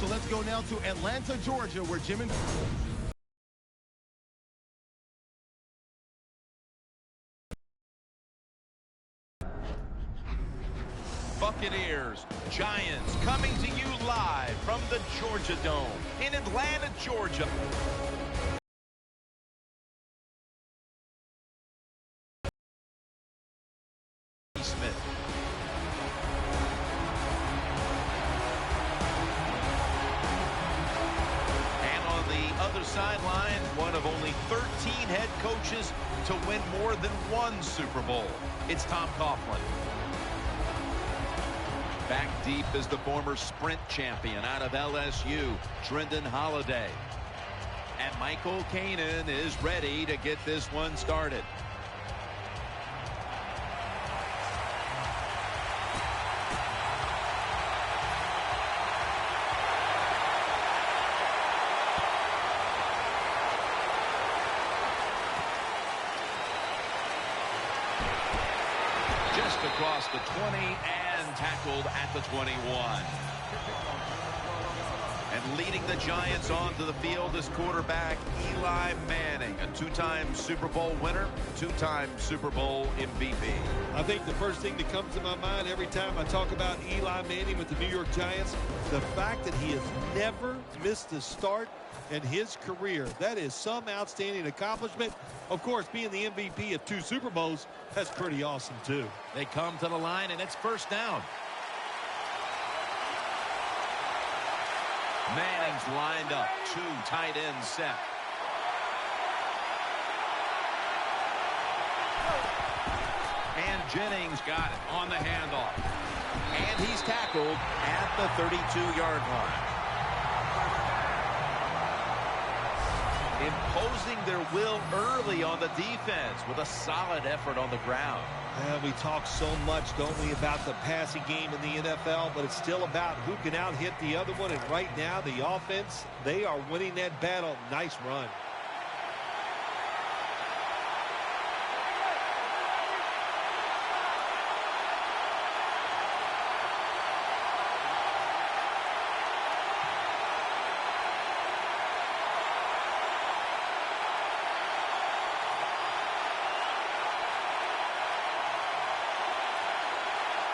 So let's go now to Atlanta, Georgia, where Jim and... Buccaneers, Giants, coming to you live from the Georgia Dome in Atlanta, Georgia. Smith. And on the other sideline, one of only 13 head coaches to win more than one Super Bowl. It's Tom Coughlin. Back deep is the former sprint champion out of LSU, Trendon Holiday. And Michael Kanan is ready to get this one started. Just across the 20 and tackled at the 21. And leading the Giants onto the field is quarterback Eli Manning, a two-time Super Bowl winner, two-time Super Bowl MVP. I think the first thing that comes to my mind every time I talk about Eli Manning with the New York Giants, the fact that he has never missed a start in his career. That is some outstanding accomplishment. Of course, being the MVP of 2 Super Bowls, that's pretty awesome too. They come to the line and it's first down. Manning's lined up, 2 tight ends set. And Jennings got it on the handoff. And he's tackled at the 32-yard line. Imposing their will early on the defense with a solid effort on the ground. We talk so much, don't we, about the passing game in the NFL, but it's still about who can out-hit the other one. And right now, the offense, they are winning that battle. Nice run.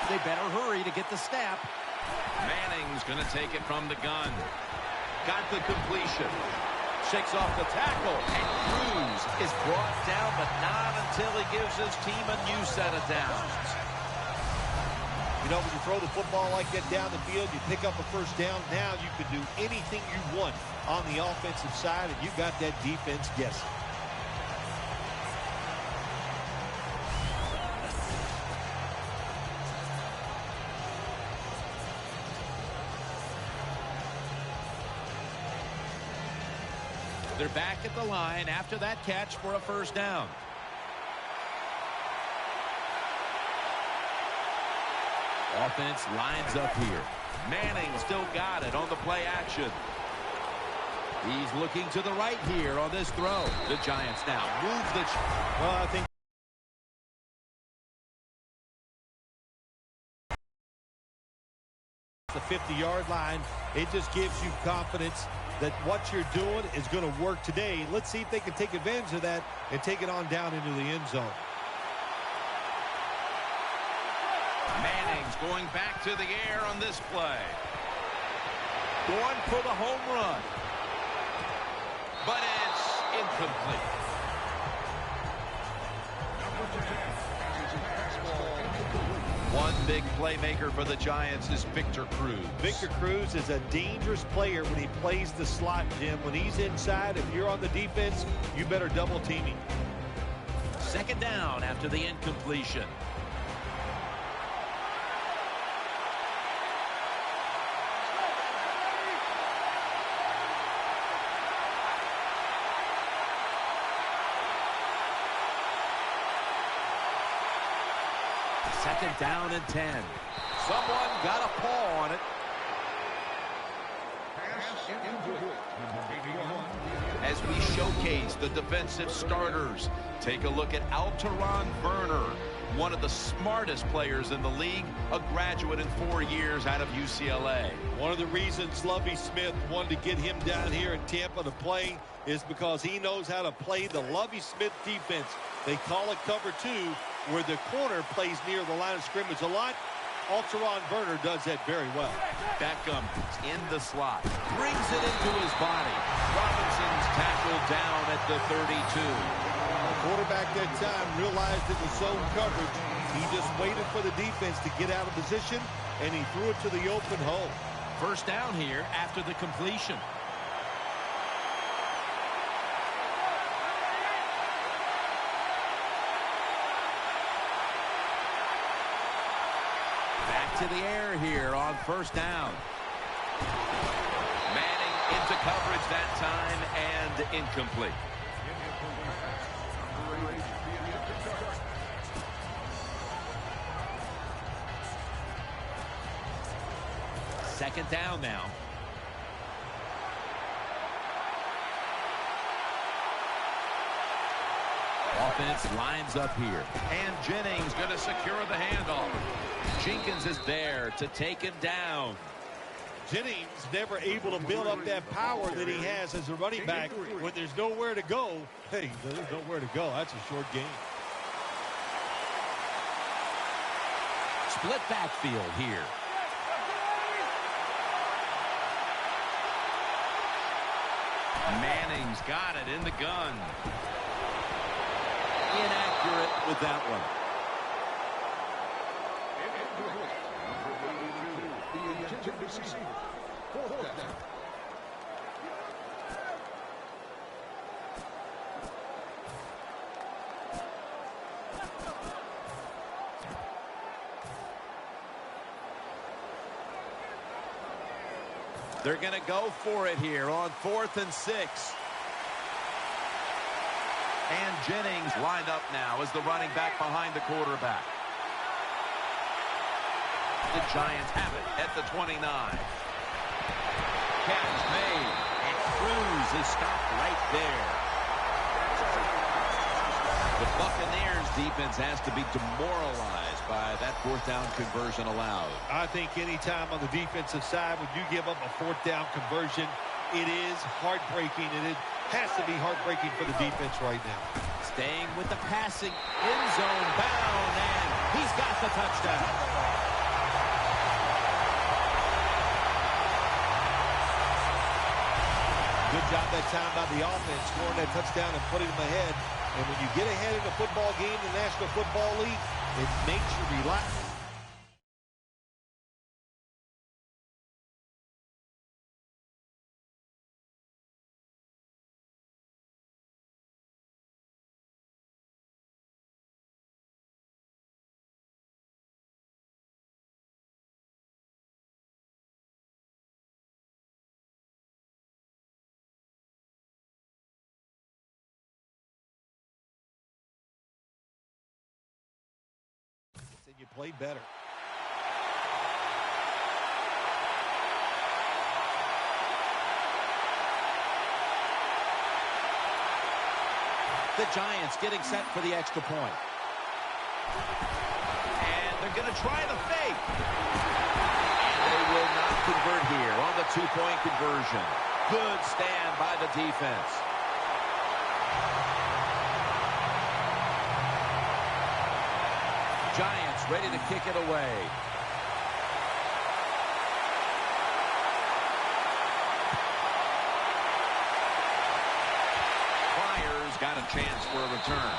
They better hurry to get the snap. Manning's going to take it from the gun. Got the completion. Shakes off the tackle. And Cruz is brought down, but not until he gives his team a new set of downs. You know, when you throw the football like that down the field, you pick up a first down. Now you can do anything you want on the offensive side, and you got that defense guessing. They're back at the line after that catch for a first down. Offense lines up here. Manning still got it on the play action. He's looking to the right here on this throw. The Giants now move the... Well, I think the 50-yard line, it just gives you confidence that what you're doing is going to work today. Let's see if they can take advantage of that and take it on down into the end zone. Manning's going back to the air on this play. Going for the home run. But it's incomplete. One big playmaker for the Giants is Victor Cruz. Victor Cruz is a dangerous player when he plays the slot, Jim. When he's inside, if you're on the defense, you better double team him. Second down after the incompletion. Second down and 10. Someone got a paw on it. As we showcase the defensive starters, take a look at Alterron Burner. one of the smartest players in the league, a graduate in 4 years out of UCLA. One of the reasons Lovie Smith wanted to get him down here in Tampa to play is because he knows how to play the Lovie Smith defense. They call it cover 2, where the corner plays near the line of scrimmage a lot. Alteron Burner does that very well. Beckham in the slot, brings it into his body. Robinson's tackled down at the 32. The quarterback that time realized it was zone coverage. He just waited for the defense to get out of position, and he threw it to the open hole. First down here after the completion. Back to the air here on first down. Manning into coverage that time and incomplete. Second down now. Offense lines up here. And Jennings going to secure the handoff. Jenkins is there to take him down. Jennings never able to build up that power that he has as a running back. When there's nowhere to go, hey, there's nowhere to go. That's a short game. Split backfield here. Manning's got it in the gun. Inaccurate with that one. They're going to go for it here on 4th and 6. And Jennings lined up now as the running back behind the quarterback. The Giants have it at the 29. Catch made. And Cruz is stopped right there. The Buccaneers defense has to be demoralized by that 4th down conversion allowed. I think anytime on the defensive side when you give up a 4th down conversion, it is heartbreaking, and it has to be heartbreaking for the defense right now. Staying with the passing, end zone bound, and he's got the touchdown. Good job that time by the offense, scoring that touchdown and putting them ahead. And when you get ahead in a football game, the National Football League, it makes you relax. You play better. The Giants getting set for the extra point. And they're going to try the fake. And they will not convert here on the 2-point conversion. Good stand by the defense. Giants ready to kick it away. Flyers got a chance for a return.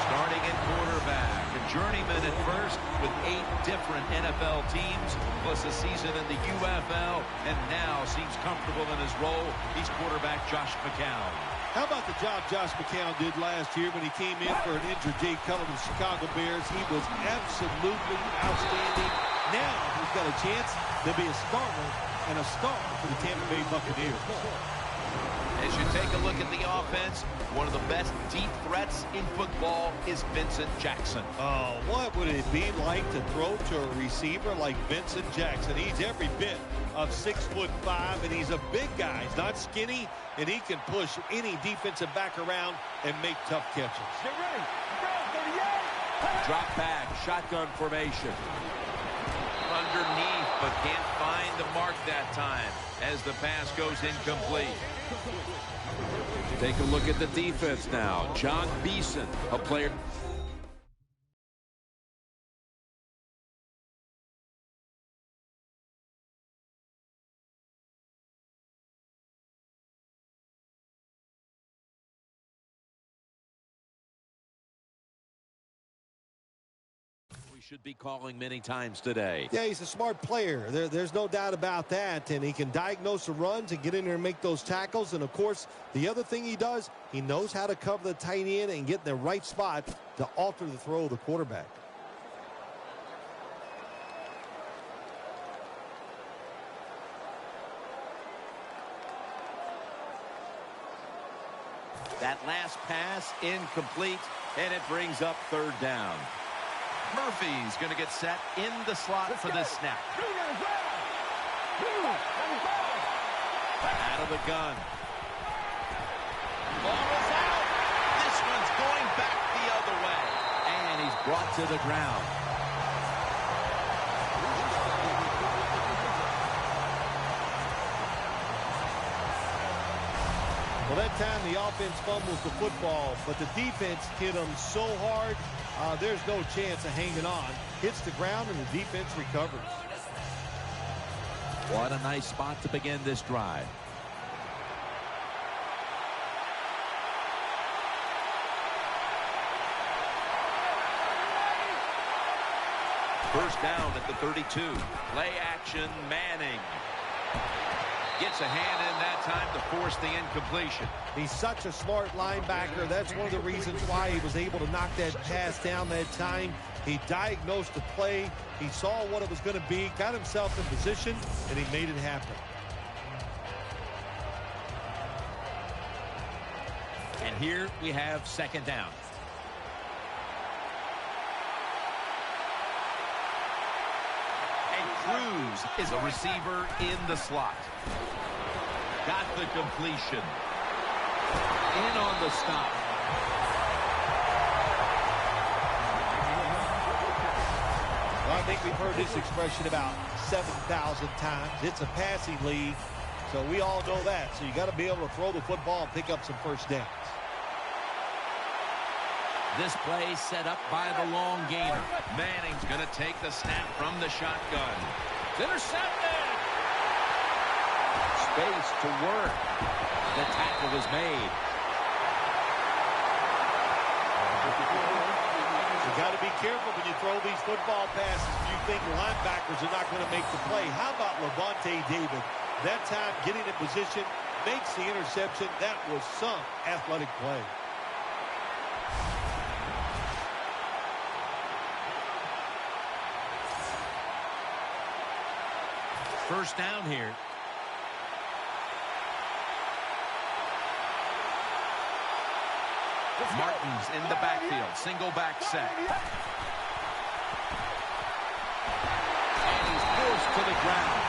Starting in quarterback, a journeyman at first with 8 different NFL teams, plus a season in the UFL, and now seems comfortable in his role. He's quarterback Josh McCown. How about the job Josh McCown did last year when he came in for an injured Jay Cutler of the Chicago Bears? He was absolutely outstanding. Now he's got a chance to be a starter and a star for the Tampa Bay Buccaneers. As you take a look at the offense, one of the best deep threats in football is Vincent Jackson. Oh, what would it be like to throw to a receiver like Vincent Jackson? He's every bit of 6'5", and he's a big guy. He's not skinny, and he can push any defensive back around and make tough catches. Get ready. Go, 38. Drop back, shotgun formation. Underneath, but can't find the mark that time as the pass goes incomplete. Take a look at the defense now. John Beeson, a player. Should be calling many times today. Yeah, he's a smart player. There's no doubt about that. And he can diagnose the runs and get in there and make those tackles. And, of course, the other thing he does, he knows how to cover the tight end and get in the right spot to alter the throw of the quarterback. That last pass incomplete, and it brings up third down. Murphy's going to get set in the slot for this snap. Out of the gun. Ball is out. This one's going back the other way. And he's brought to the ground. Well, that time the offense fumbles the football, but the defense hit him so hard, there's no chance of hanging on. Hits the ground, and the defense recovers. What a nice spot to begin this drive. First down at the 32. Play action, Manning. Gets a hand in that time to force the incompletion. He's such a smart linebacker. That's one of the reasons why he was able to knock that pass down that time. He diagnosed the play. He saw what it was going to be, got himself in position, and he made it happen. And here we have second down. Cruz is a receiver in the slot. Got the completion. In on the stop. Well, I think we've heard this expression about 7,000 times. It's a passing league, so we all know that. So you got to be able to throw the football and pick up some first downs. This play set up by the long gainer. Manning's going to take the snap from the shotgun. It's intercepted. Space to work. The tackle was made. You got to be careful when you throw these football passes. You think linebackers are not going to make the play. How about Levante David? That time getting in position, makes the interception. That was some athletic play. First down here. Martin's in the backfield. Single back set. And he's forced to the ground.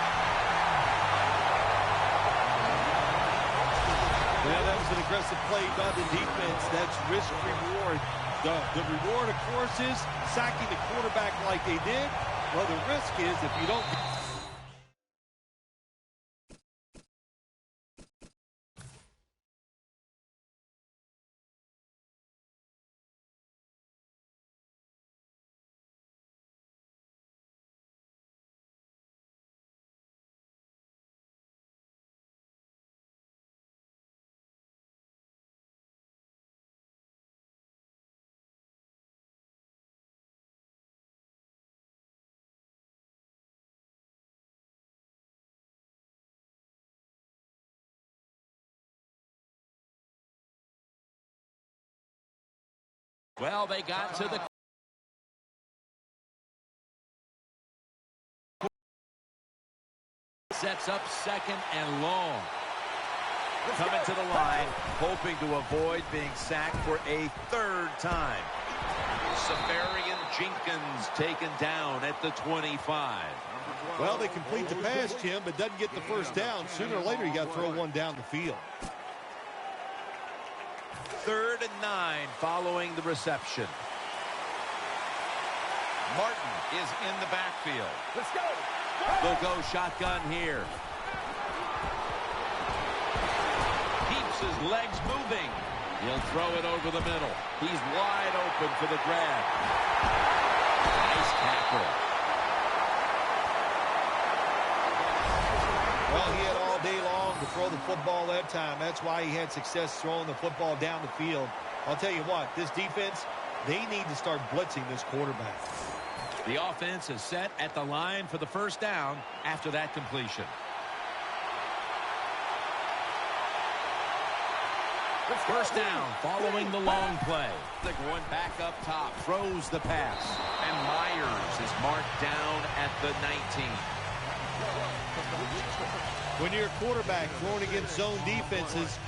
Well, that was an aggressive play by the defense. That's risk-reward. The reward, of course, is sacking the quarterback like they did. Well, the risk is if you don't... Well, they got to the... Sets up second and long. Coming to the line, hoping to avoid being sacked for a third time. Severian Jenkins taken down at the 25. Well, they complete the pass, Jim, but doesn't get the first down. Sooner or later, you got to throw one down the field. 3rd and 9 following the reception. Martin is in the backfield. Let's go. They'll go shotgun here. Keeps his legs moving. He'll throw it over the middle. He's wide open for the grab. Nice tackle. Well, he had all day long to throw the football that time. That's why he had success throwing the football down the field. I'll tell you what, this defense, they need to start blitzing this quarterback. The offense is set at the line for the first down after that completion. First down following the long play. They're going back up top. Throws the pass. And Myers is marked down at the 19. When you're a quarterback throwing against zone defenses,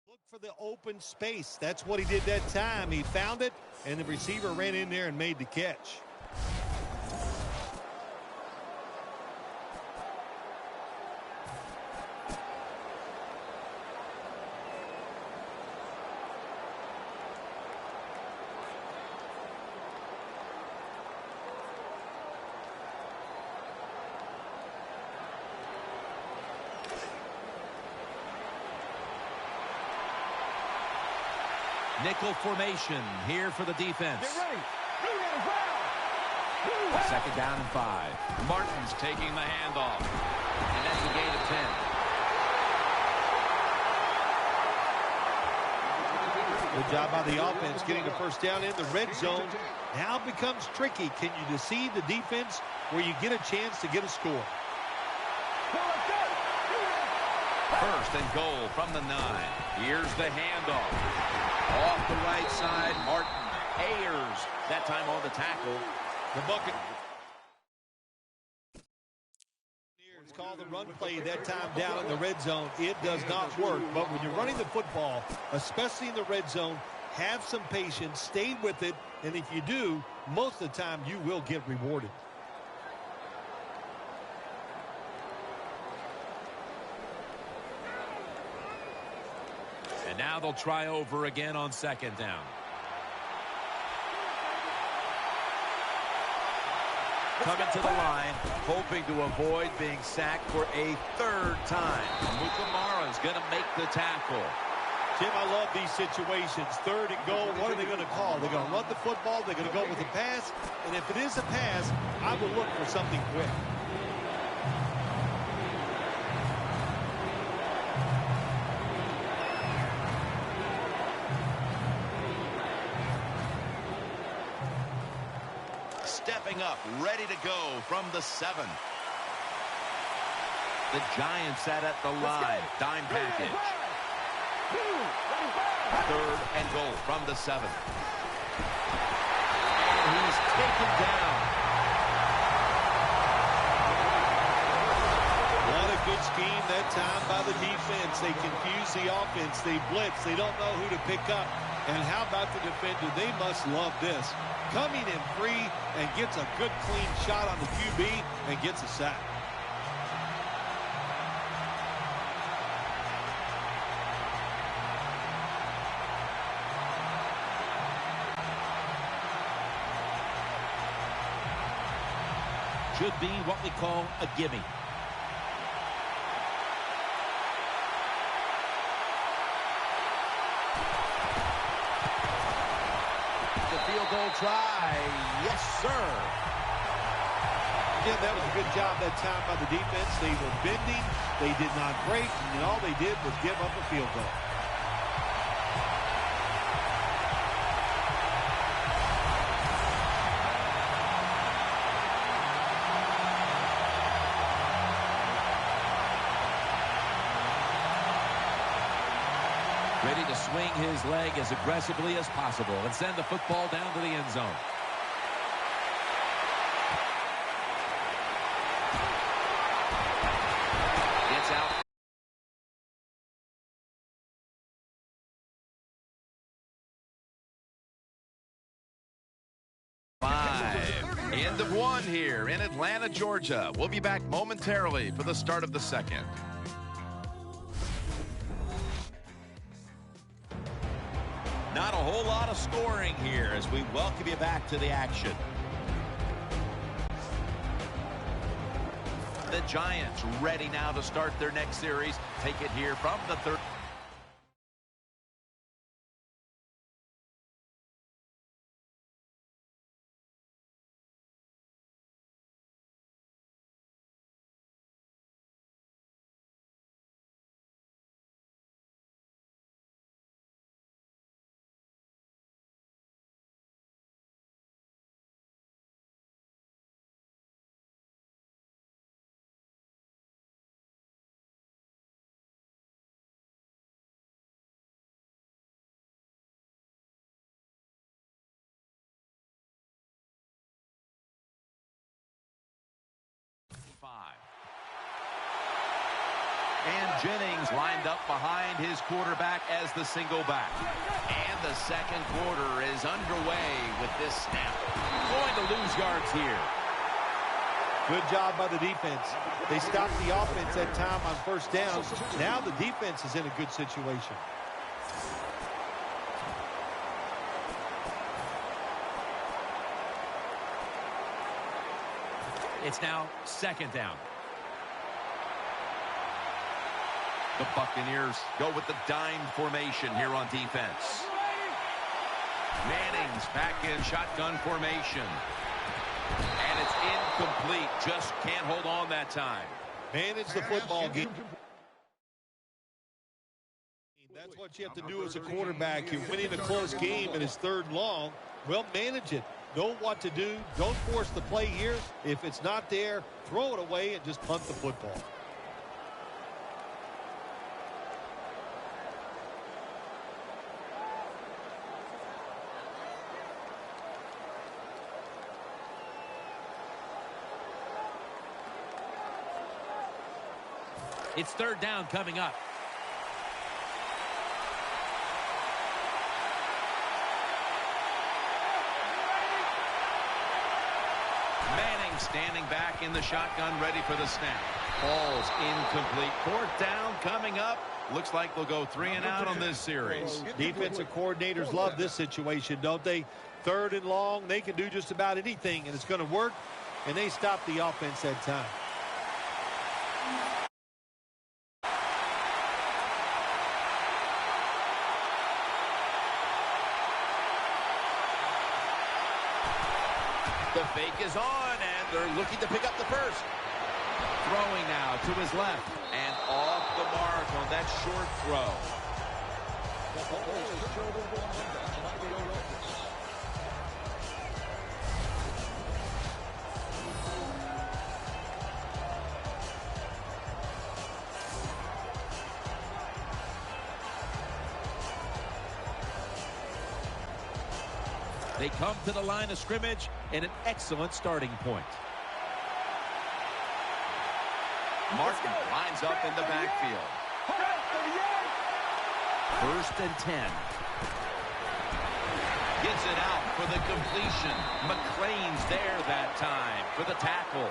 look for the open space. That's what he did that time. He found it, and the receiver ran in there and made the catch. Nickel formation here for the defense. Get ready. Second down and 5. Martin's taking the handoff. And that's a gain of 10. Good job by the offense getting the first down in the red zone. Now it becomes tricky. Can you deceive the defense where you get a chance to get a score? First and goal from the 9. Here's the handoff. Off the right side, Martin. Ayers, that time on the tackle. The bucket. It's called the run play that time down in the red zone. It does not work, but when you're running the football, especially in the red zone, have some patience, stay with it, and if you do, most of the time you will get rewarded. And now they'll try over again on second down. Coming to the line, hoping to avoid being sacked for a third time. Mukamara's going to make the tackle. Jim, I love these situations. Third and goal, what are they going to call? They're going to run the football, they're going to go with a pass, and if it is a pass, I will look for something quick. stepping up, ready to go from the 7. The Giants sat at the line. Dime package. 3rd and goal from the 7. And he's taken down. What a good scheme that time by the defense. They confuse the offense. They blitz. They don't know who to pick up. And how about the defender? They must love this. Coming in free and gets a good clean shot on the QB and gets a sack. Should be what we call a gimme. The field goal try. Yes, sir. Again, that was a good job that time by the defense. They were bending. They did not break. And all they did was give up a field goal. Ready to swing his leg as aggressively as possible and send the football down to the end zone. Gets out. End of 1 here in Atlanta, Georgia. We'll be back momentarily for the start of the 2nd. Not a whole lot of scoring here as we welcome you back to the action. The Giants ready now to start their next series. Take it here from the 3rd. And Jennings lined up behind his quarterback as the single back. And the 2nd quarter is underway with this snap. Going to lose yards here. Good job by the defense. They stopped the offense that time on 1st down. Now the defense is in a good situation. It's now 2nd down. The Buccaneers go with the dime formation here on defense. Manning's back in shotgun formation. And it's incomplete. Just can't hold on that time. Manage the football game. That's what you have to do as a quarterback. You're winning a close game and it's 3rd and long. Well, manage it. Know what to do. Don't force the play here. If it's not there, throw it away and just punt the football. It's 3rd down coming up. Manning standing back in the shotgun, ready for the snap. Ball's incomplete. 4th down coming up. Looks like they'll go 3 and out on this series. Defensive coordinators love this situation, don't they? 3rd and long, they can do just about anything, and it's going to work, and they stop the offense that time. The fake is on, and they're looking to pick up the 1st. Throwing now to his left. And off the mark on that short throw. They come to the line of scrimmage in an excellent starting point. Martin lines up in the backfield. 1st and 10. Gets it out for the completion. McLean's there that time for the tackle.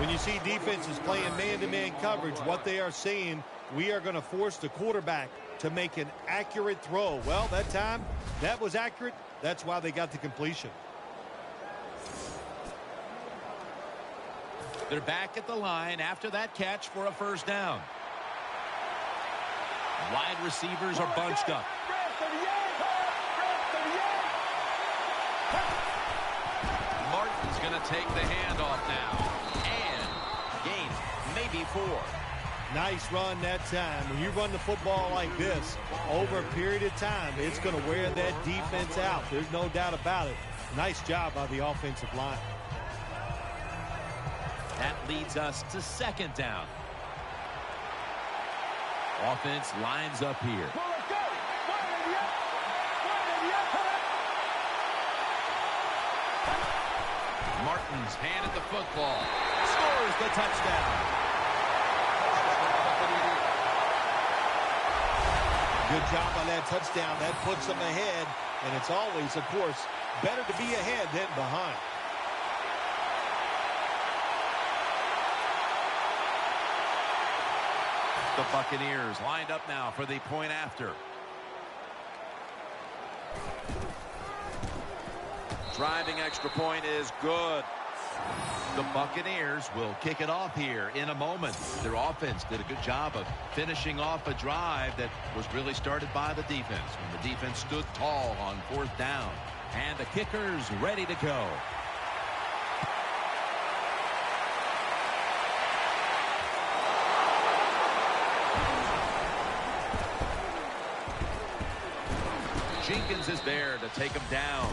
When you see defenses playing man-to-man coverage, what they are saying, we are going to force the quarterback to make an accurate throw. Well, that time, that was accurate. That's why they got the completion. They're back at the line after that catch for a 1st down. Wide receivers are bunched up. Martin's going to take the handoff now. And gain maybe 4. Nice run that time. When you run the football like this, over a period of time, it's going to wear that defense out. There's no doubt about it. Nice job by the offensive line. That leads us to 2nd down. Offense lines up here. Martin's handed the football. Scores the touchdown. Good job on that touchdown. That puts them ahead. And it's always, of course, better to be ahead than behind. The Buccaneers lined up now for the point after. Driving extra point is good. The Buccaneers will kick it off here in a moment. Their offense did a good job of finishing off a drive that was really started by the defense when the defense stood tall on 4th down. And the kicker's ready to go. Jenkins is there to take him down.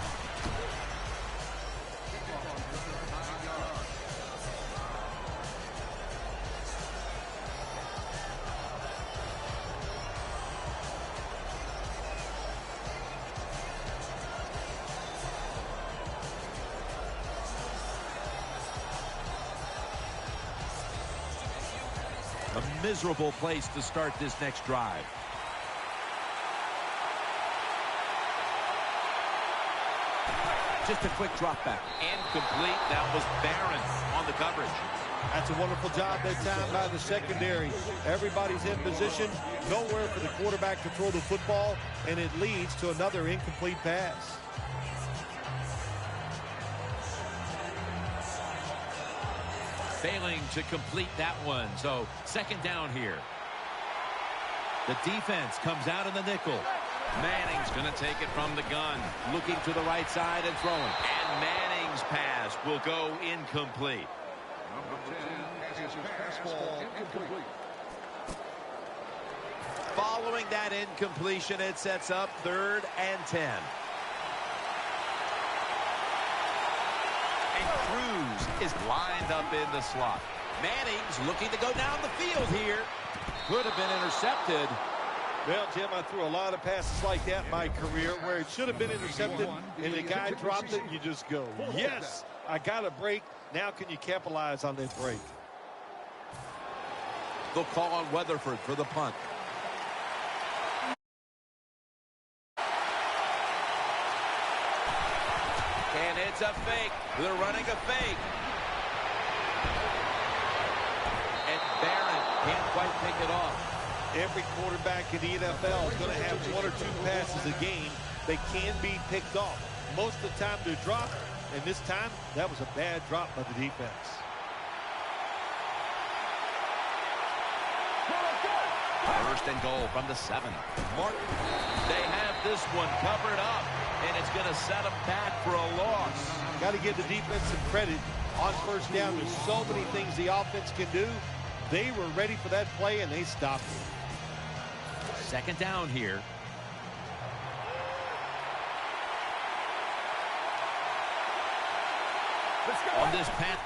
A miserable place to start this next drive. Just a quick drop back. Incomplete. That was Barron on the coverage. That's a wonderful job that time by the secondary. Everybody's in position. Nowhere for the quarterback to throw the football, and it leads to another incomplete pass. Failing to complete that one. So 2nd down here. The defense comes out in the nickel. Manning's going to take it from the gun. Looking to the right side and throwing. And Manning's pass will go incomplete. Following that incompletion, it sets up 3rd and 10. And Cruz is lined up in the slot. Manning's looking to go down the field here. Could have been intercepted. Well, Jim, I threw a lot of passes like that in my career where it should have been intercepted, and the guy dropped it, and you just go, yes, I got a break. Now can you capitalize on that break? They'll call on Weatherford for the punt. And it's a fake. They're running a fake. And Barron can't quite pick it off. Every quarterback in the NFL is going to have 1 or 2 passes a game that can be picked off. Most of the time they're dropped, and this time that was a bad drop by the defense. First and goal from the 7. Martin. They have this one covered up, and it's going to set them back for a loss. Got to give the defense some credit on 1st down. There's so many things the offense can do. They were ready for that play, and they stopped it. 2nd down here. On this pass.